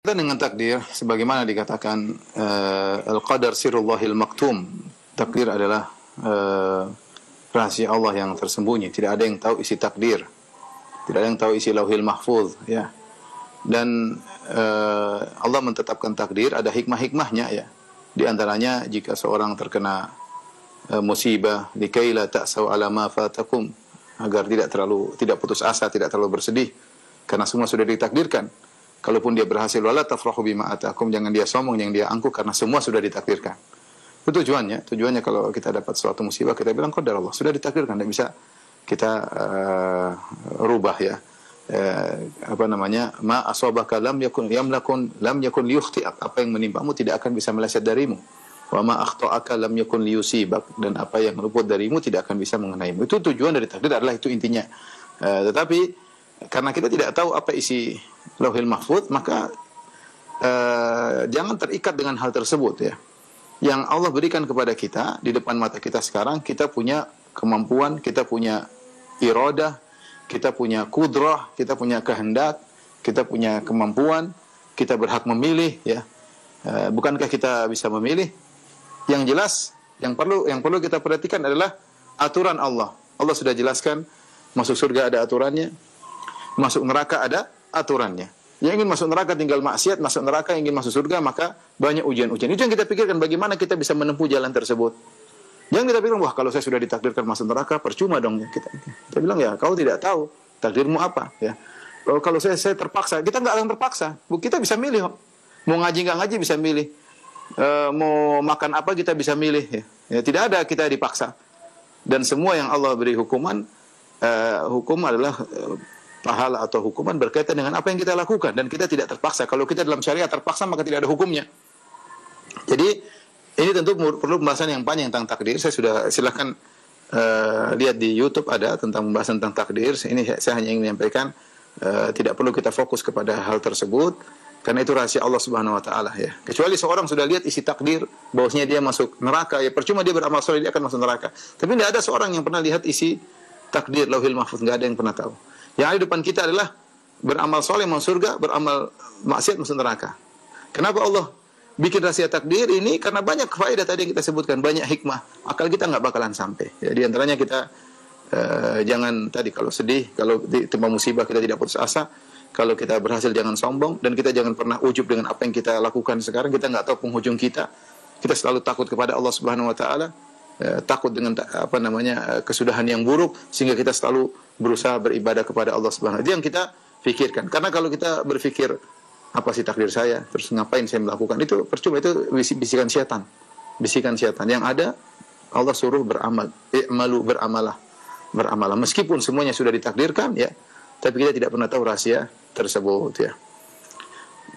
Dan dengan takdir, sebagaimana dikatakan al-qadar sirullahil maktum, takdir adalah rahasia Allah yang tersembunyi. Tidak ada yang tahu isi takdir, tidak ada yang tahu isi lauhil mahfuz, ya. Dan Allah menetapkan takdir, ada hikmah-hikmahnya, ya. Di antaranya jika seorang terkena musibah, likai la ta'sau ala ma fatakum, agar tidak putus asa, tidak terlalu bersedih, karena semua sudah ditakdirkan. Kalaupun dia berhasil, wala tafrahu bima atakum, jangan dia sombong, jangan dia angkuh, karena semua sudah ditakdirkan. Itu tujuannya kalau kita dapat suatu musibah, kita bilang qadar Allah, sudah ditakdirkan, tidak bisa kita rubah, ya. Ma asabaka lam yakun liyukhti'ak, apa yang menimpamu tidak akan bisa meleset darimu. Wa ma akhta'aka lam yakun liyusibak, dan apa yang luput darimu tidak akan bisa mengenaimu. Itu tujuan dari takdir, adalah itu intinya. Tetapi karena kita tidak tahu apa isi lauhil mahfuz, maka jangan terikat dengan hal tersebut, ya. Yang Allah berikan kepada kita di depan mata kita sekarang, kita punya kemampuan, kita punya iradah, kita punya kudrah, kita punya kehendak, kita punya kemampuan, kita berhak memilih, ya. Bukankah kita bisa memilih? Yang jelas, yang perlu kita perhatikan adalah aturan Allah. Allah sudah jelaskan, masuk surga ada aturannya, masuk neraka ada aturannya. Yang ingin masuk neraka tinggal maksiat, masuk neraka, yang ingin masuk surga maka banyak ujian-ujian. Itu yang kita pikirkan, bagaimana kita bisa menempuh jalan tersebut. Jangan kita pikirkan, wah kalau saya sudah ditakdirkan masuk neraka, percuma dong. Kita bilang, ya kau tidak tahu takdirmu apa, ya. Kalau saya terpaksa, kita nggak akan terpaksa. Kita bisa milih. Mau ngaji nggak ngaji bisa milih. Mau makan apa kita bisa milih, ya. Ya, tidak ada kita dipaksa. Dan semua yang Allah beri hukuman, hukum adalah pahala atau hukuman berkaitan dengan apa yang kita lakukan, dan kita tidak terpaksa. Kalau kita dalam syariat terpaksa, maka tidak ada hukumnya. Jadi ini tentu perlu pembahasan yang panjang tentang takdir. Saya sudah, silahkan lihat di YouTube ada tentang pembahasan tentang takdir. Ini saya hanya ingin menyampaikan, tidak perlu kita fokus kepada hal tersebut, karena itu rahasia Allah Subhanahu wa taala, ya. Kecuali seorang sudah lihat isi takdir bahwasanya dia masuk neraka, ya percuma dia beramal saleh, dia akan masuk neraka. Tapi tidak ada seorang yang pernah lihat isi takdir lauhil mahfuz, enggak ada yang pernah tahu. Yang ada di depan kita adalah beramal soleh masuk surga, beramal maksiat masuk neraka. Kenapa Allah bikin rahasia takdir ini? Karena banyak faedah tadi yang kita sebutkan, banyak hikmah. Akal kita nggak bakalan sampai. Ya, di antaranya kita jangan tadi, kalau sedih, kalau ditimpa musibah kita tidak putus asa. Kalau kita berhasil jangan sombong, dan kita jangan pernah ujub dengan apa yang kita lakukan sekarang. Kita nggak tahu penghujung kita. Kita selalu takut kepada Allah Subhanahu wa taala. Takut dengan kesudahan yang buruk, sehingga kita selalu berusaha beribadah kepada Allah Subhanahu wa taala. Itu yang kita pikirkan. Karena kalau kita berpikir, apa sih takdir saya, terus ngapain saya melakukan, itu percuma, itu bisikan syaitan. Bisikan syaitan. Yang ada Allah suruh beramal, i'malu, beramalah. Meskipun semuanya sudah ditakdirkan, ya, tapi kita tidak pernah tahu rahasia tersebut, ya.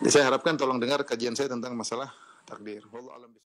Saya harapkan tolong dengar kajian saya tentang masalah takdir. Wallahu a'lam.